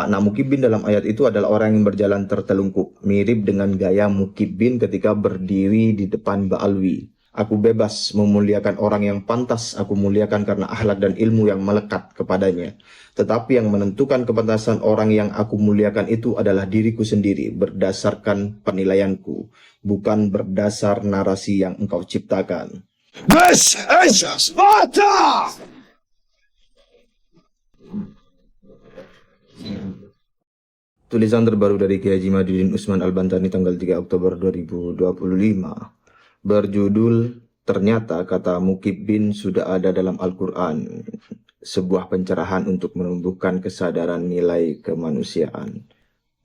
Makna mukibin dalam ayat itu adalah orang yang berjalan tertelungkup, mirip dengan gaya mukibin ketika berdiri di depan Ba'alwi. Aku bebas memuliakan orang yang pantas aku muliakan karena akhlak dan ilmu yang melekat kepadanya. Tetapi yang menentukan kepantasan orang yang aku muliakan itu adalah diriku sendiri, berdasarkan penilaianku, bukan berdasar narasi yang engkau ciptakan. This is Sparta! Tulisan terbaru dari Kiai Haji Madidin Usman Al-Bantani tanggal 3 Oktober 2025. Berjudul, ternyata kata mukibin sudah ada dalam Al-Quran. Sebuah pencerahan untuk menumbuhkan kesadaran nilai kemanusiaan.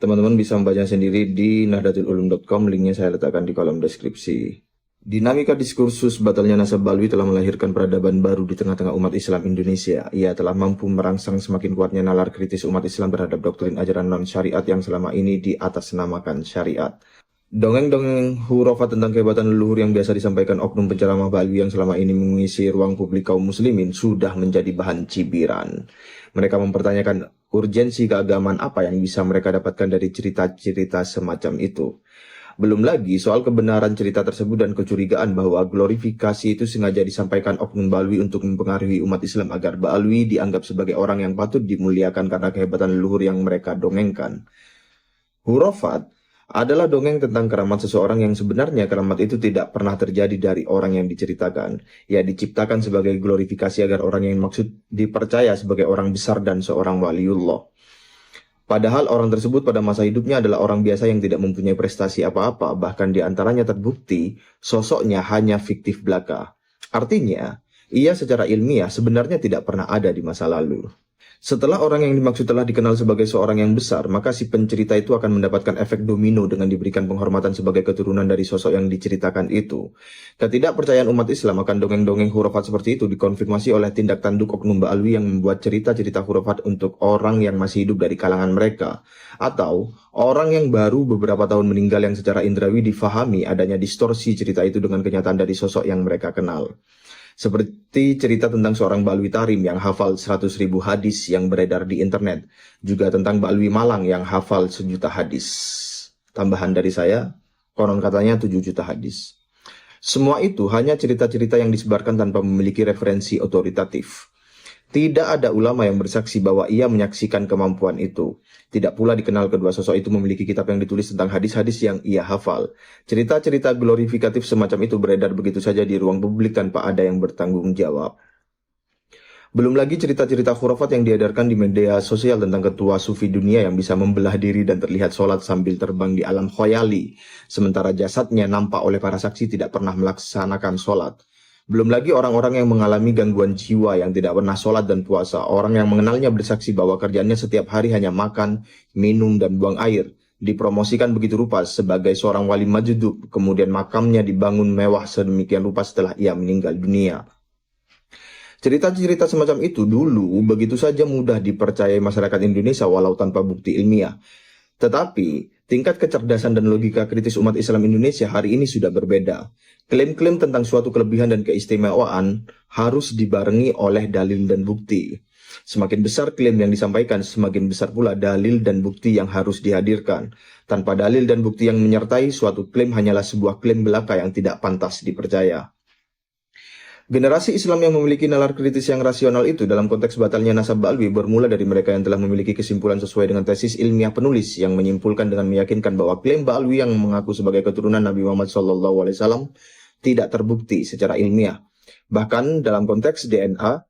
Teman-teman bisa membaca sendiri di nahdlatululum.com, linknya saya letakkan di kolom deskripsi. Dinamika diskursus batalnya nasab Balwi telah melahirkan peradaban baru di tengah-tengah umat Islam Indonesia. Ia telah mampu merangsang semakin kuatnya nalar kritis umat Islam terhadap doktrin ajaran non-syariat yang selama ini diatasnamakan syariat. Dongeng-dongeng hurafat tentang kehebatan leluhur yang biasa disampaikan oknum penceramah Balwi yang selama ini mengisi ruang publik kaum muslimin sudah menjadi bahan cibiran. Mereka mempertanyakan urgensi keagamaan apa yang bisa mereka dapatkan dari cerita-cerita semacam itu. Belum lagi soal kebenaran cerita tersebut dan kecurigaan bahwa glorifikasi itu sengaja disampaikan oknum Balwi untuk mempengaruhi umat Islam agar Balwi dianggap sebagai orang yang patut dimuliakan karena kehebatan leluhur yang mereka dongengkan. Hurafat adalah dongeng tentang keramat seseorang yang sebenarnya keramat itu tidak pernah terjadi dari orang yang diceritakan. Ia diciptakan sebagai glorifikasi agar orang yang maksud dipercaya sebagai orang besar dan seorang waliullah. Padahal orang tersebut pada masa hidupnya adalah orang biasa yang tidak mempunyai prestasi apa-apa, bahkan di antaranya terbukti sosoknya hanya fiktif belaka. Artinya, ia secara ilmiah sebenarnya tidak pernah ada di masa lalu. Setelah orang yang dimaksud telah dikenal sebagai seorang yang besar, maka si pencerita itu akan mendapatkan efek domino dengan diberikan penghormatan sebagai keturunan dari sosok yang diceritakan itu. Ketidakpercayaan umat Islam akan dongeng-dongeng hurafat seperti itu dikonfirmasi oleh tindak tanduk oknum Ba'alwi yang membuat cerita-cerita hurafat untuk orang yang masih hidup dari kalangan mereka, atau orang yang baru beberapa tahun meninggal yang secara indrawi difahami adanya distorsi cerita itu dengan kenyataan dari sosok yang mereka kenal. Seperti cerita tentang seorang Balwi Tarim yang hafal 100.000 hadis yang beredar di internet. Juga tentang Balwi Malang yang hafal 1.000.000 hadis. Tambahan dari saya, konon katanya 7 juta hadis. Semua itu hanya cerita-cerita yang disebarkan tanpa memiliki referensi otoritatif. Tidak ada ulama yang bersaksi bahwa ia menyaksikan kemampuan itu. Tidak pula dikenal kedua sosok itu memiliki kitab yang ditulis tentang hadis-hadis yang ia hafal. Cerita-cerita glorifikatif semacam itu beredar begitu saja di ruang publik tanpa ada yang bertanggung jawab. Belum lagi cerita-cerita khurafat yang diedarkan di media sosial tentang ketua sufi dunia yang bisa membelah diri dan terlihat sholat sambil terbang di alam khoyali. Sementara jasadnya nampak oleh para saksi tidak pernah melaksanakan sholat. Belum lagi orang-orang yang mengalami gangguan jiwa yang tidak pernah sholat dan puasa. Orang yang mengenalnya bersaksi bahwa kerjaannya setiap hari hanya makan, minum, dan buang air. Dipromosikan begitu rupa sebagai seorang wali majdzub, kemudian makamnya dibangun mewah sedemikian rupa setelah ia meninggal dunia. Cerita-cerita semacam itu dulu begitu saja mudah dipercayai masyarakat Indonesia walau tanpa bukti ilmiah. Tetapi, tingkat kecerdasan dan logika kritis umat Islam Indonesia hari ini sudah berbeda. Klaim-klaim tentang suatu kelebihan dan keistimewaan harus dibarengi oleh dalil dan bukti. Semakin besar klaim yang disampaikan, semakin besar pula dalil dan bukti yang harus dihadirkan. Tanpa dalil dan bukti yang menyertai, suatu klaim hanyalah sebuah klaim belaka yang tidak pantas dipercaya. Generasi Islam yang memiliki nalar kritis yang rasional itu dalam konteks batalnya nasab Ba'alwi bermula dari mereka yang telah memiliki kesimpulan sesuai dengan tesis ilmiah penulis yang menyimpulkan dengan meyakinkan bahwa klaim Ba'alwi yang mengaku sebagai keturunan Nabi Muhammad SAW tidak terbukti secara ilmiah. Bahkan dalam konteks DNA,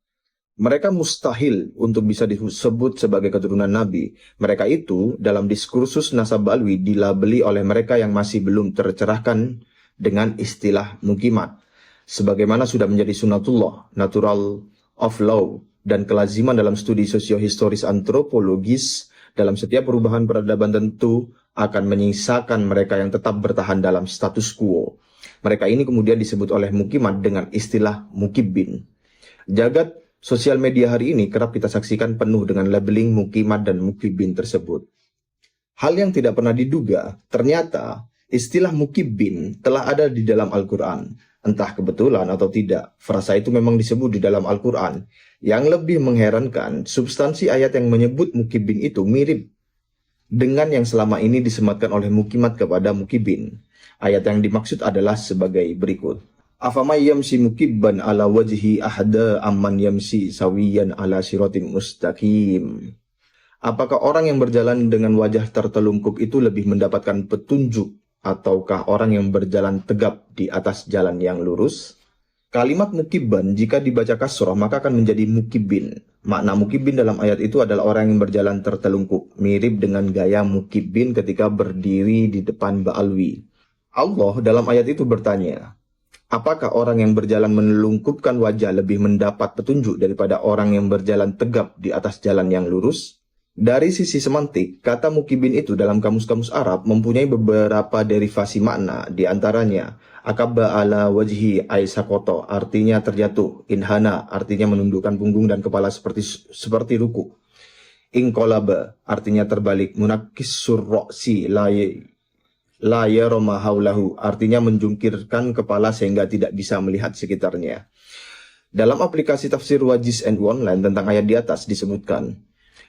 mereka mustahil untuk bisa disebut sebagai keturunan Nabi. Mereka itu dalam diskursus nasab Ba'alwi dilabeli oleh mereka yang masih belum tercerahkan dengan istilah mukimat. Sebagaimana sudah menjadi sunatullah, natural of law, dan kelaziman dalam studi sosiohistoris antropologis, dalam setiap perubahan peradaban tentu akan menyisakan mereka yang tetap bertahan dalam status quo. Mereka ini kemudian disebut oleh mukimat dengan istilah mukibin. Jagat sosial media hari ini kerap kita saksikan penuh dengan labeling mukimat dan mukibin tersebut. Hal yang tidak pernah diduga, ternyata istilah mukibin telah ada di dalam Al-Quran. Entah kebetulan atau tidak, frasa itu memang disebut di dalam Al-Quran. Yang lebih mengherankan, substansi ayat yang menyebut mukibin itu mirip dengan yang selama ini disematkan oleh mukimat kepada mukibin. Ayat yang dimaksud adalah sebagai berikut. Afamay yamsi mukibban ala wajhi ahda amman yamsi sawiyan ala siratim mustaqim. Apakah orang yang berjalan dengan wajah tertelungkup itu lebih mendapatkan petunjuk ataukah orang yang berjalan tegap di atas jalan yang lurus? Kalimat mukibban jika dibaca kasroh maka akan menjadi mukibin. Makna mukibin dalam ayat itu adalah orang yang berjalan tertelungkup, mirip dengan gaya mukibin ketika berdiri di depan Ba'alwi. Allah dalam ayat itu bertanya, apakah orang yang berjalan menelungkupkan wajah lebih mendapat petunjuk daripada orang yang berjalan tegap di atas jalan yang lurus? Dari sisi semantik, kata mukibin itu dalam kamus-kamus Arab mempunyai beberapa derivasi makna, di antaranya akabba ala wajhi aisakoto, artinya terjatuh, inhana, artinya menundukkan punggung dan kepala seperti ruku, inqalaba, artinya terbalik, munakisur roksi la yaroma haulahu, artinya menjungkirkan kepala sehingga tidak bisa melihat sekitarnya. Dalam aplikasi tafsir Wajiz and Online tentang ayat di atas disebutkan,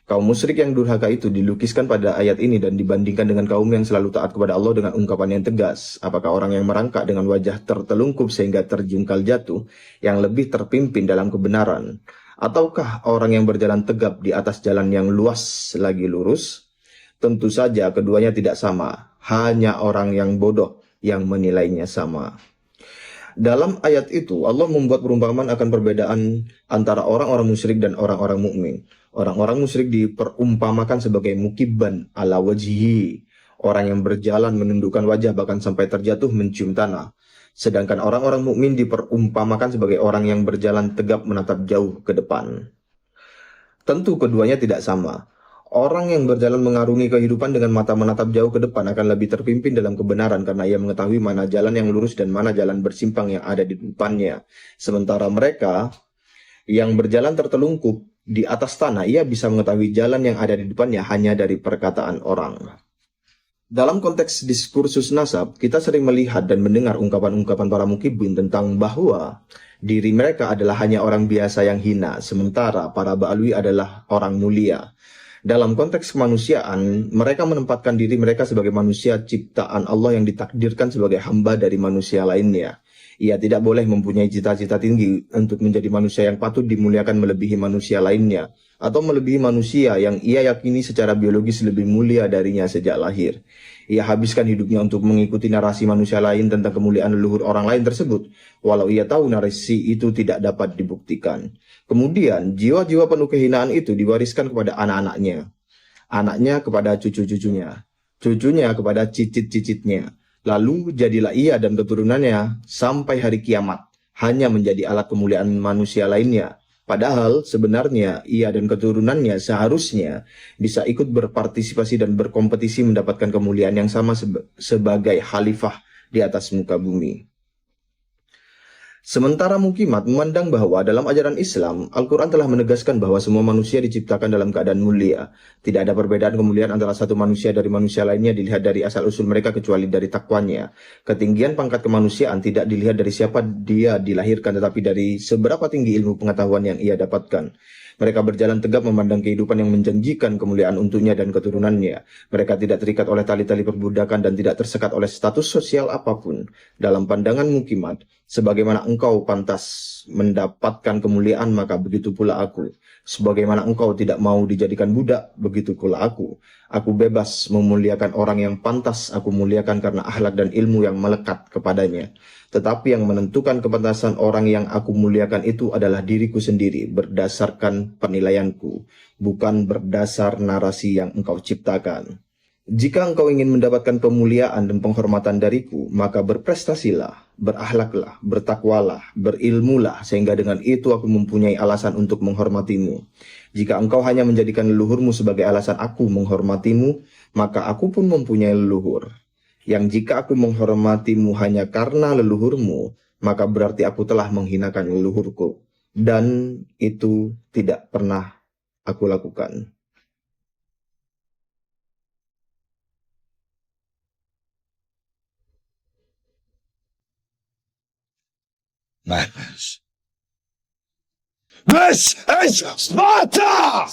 kaum musyrik yang durhaka itu dilukiskan pada ayat ini dan dibandingkan dengan kaum yang selalu taat kepada Allah dengan ungkapan yang tegas. Apakah orang yang merangkak dengan wajah tertelungkup sehingga terjungkal jatuh yang lebih terpimpin dalam kebenaran? Ataukah orang yang berjalan tegap di atas jalan yang luas lagi lurus? Tentu saja keduanya tidak sama. Hanya orang yang bodoh yang menilainya sama. Dalam ayat itu, Allah membuat perumpamaan akan perbedaan antara orang-orang musyrik dan orang-orang mukmin. Orang-orang musyrik diperumpamakan sebagai mukibban ala wajhi, orang yang berjalan menundukkan wajah bahkan sampai terjatuh mencium tanah. Sedangkan orang-orang mukmin diperumpamakan sebagai orang yang berjalan tegap menatap jauh ke depan. Tentu keduanya tidak sama. Orang yang berjalan mengarungi kehidupan dengan mata menatap jauh ke depan akan lebih terpimpin dalam kebenaran karena ia mengetahui mana jalan yang lurus dan mana jalan bersimpang yang ada di depannya. Sementara mereka yang berjalan tertelungkup di atas tanah, ia bisa mengetahui jalan yang ada di depannya hanya dari perkataan orang. Dalam konteks diskursus nasab, kita sering melihat dan mendengar ungkapan-ungkapan para mukibin tentang bahwa diri mereka adalah hanya orang biasa yang hina, sementara para ba'alwi adalah orang mulia. Dalam konteks kemanusiaan, mereka menempatkan diri mereka sebagai manusia ciptaan Allah yang ditakdirkan sebagai hamba dari manusia lainnya. Ia tidak boleh mempunyai cita-cita tinggi untuk menjadi manusia yang patut dimuliakan melebihi manusia lainnya, atau melebihi manusia yang ia yakini secara biologis lebih mulia darinya sejak lahir. Ia habiskan hidupnya untuk mengikuti narasi manusia lain tentang kemuliaan leluhur orang lain tersebut, walau ia tahu narasi itu tidak dapat dibuktikan. Kemudian, jiwa-jiwa penuh kehinaan itu diwariskan kepada anak-anaknya, anaknya kepada cucu-cucunya, cucunya kepada cicit-cicitnya. Lalu jadilah ia dan keturunannya sampai hari kiamat hanya menjadi alat kemuliaan manusia lainnya. Padahal sebenarnya ia dan keturunannya seharusnya bisa ikut berpartisipasi dan berkompetisi mendapatkan kemuliaan yang sama sebagai khalifah di atas muka bumi. Sementara mukimat memandang bahwa dalam ajaran Islam, Al-Quran telah menegaskan bahwa semua manusia diciptakan dalam keadaan mulia. Tidak ada perbedaan kemuliaan antara satu manusia dari manusia lainnya dilihat dari asal-usul mereka kecuali dari takwanya. Ketinggian pangkat kemanusiaan tidak dilihat dari siapa dia dilahirkan, tetapi dari seberapa tinggi ilmu pengetahuan yang ia dapatkan. Mereka berjalan tegap memandang kehidupan yang menjanjikan kemuliaan untuknya dan keturunannya. Mereka tidak terikat oleh tali-tali perbudakan dan tidak tersekat oleh status sosial apapun. Dalam pandangan mukimat, sebagaimana engkau pantas mendapatkan kemuliaan, maka begitu pula aku. Sebagaimana engkau tidak mau dijadikan budak, begitu pula aku. Aku bebas memuliakan orang yang pantas aku muliakan karena akhlak dan ilmu yang melekat kepadanya. Tetapi yang menentukan kepantasan orang yang aku muliakan itu adalah diriku sendiri, berdasarkan penilaianku, bukan berdasar narasi yang engkau ciptakan. Jika engkau ingin mendapatkan pemuliaan dan penghormatan dariku, maka berprestasilah, berakhlaklah, bertakwalah, berilmulah, sehingga dengan itu aku mempunyai alasan untuk menghormatimu. Jika engkau hanya menjadikan leluhurmu sebagai alasan aku menghormatimu, maka aku pun mempunyai leluhur. Yang jika aku menghormatimu hanya karena leluhurmu, maka berarti aku telah menghinakan leluhurku. Dan itu tidak pernah aku lakukan. Madness. This is Sparta!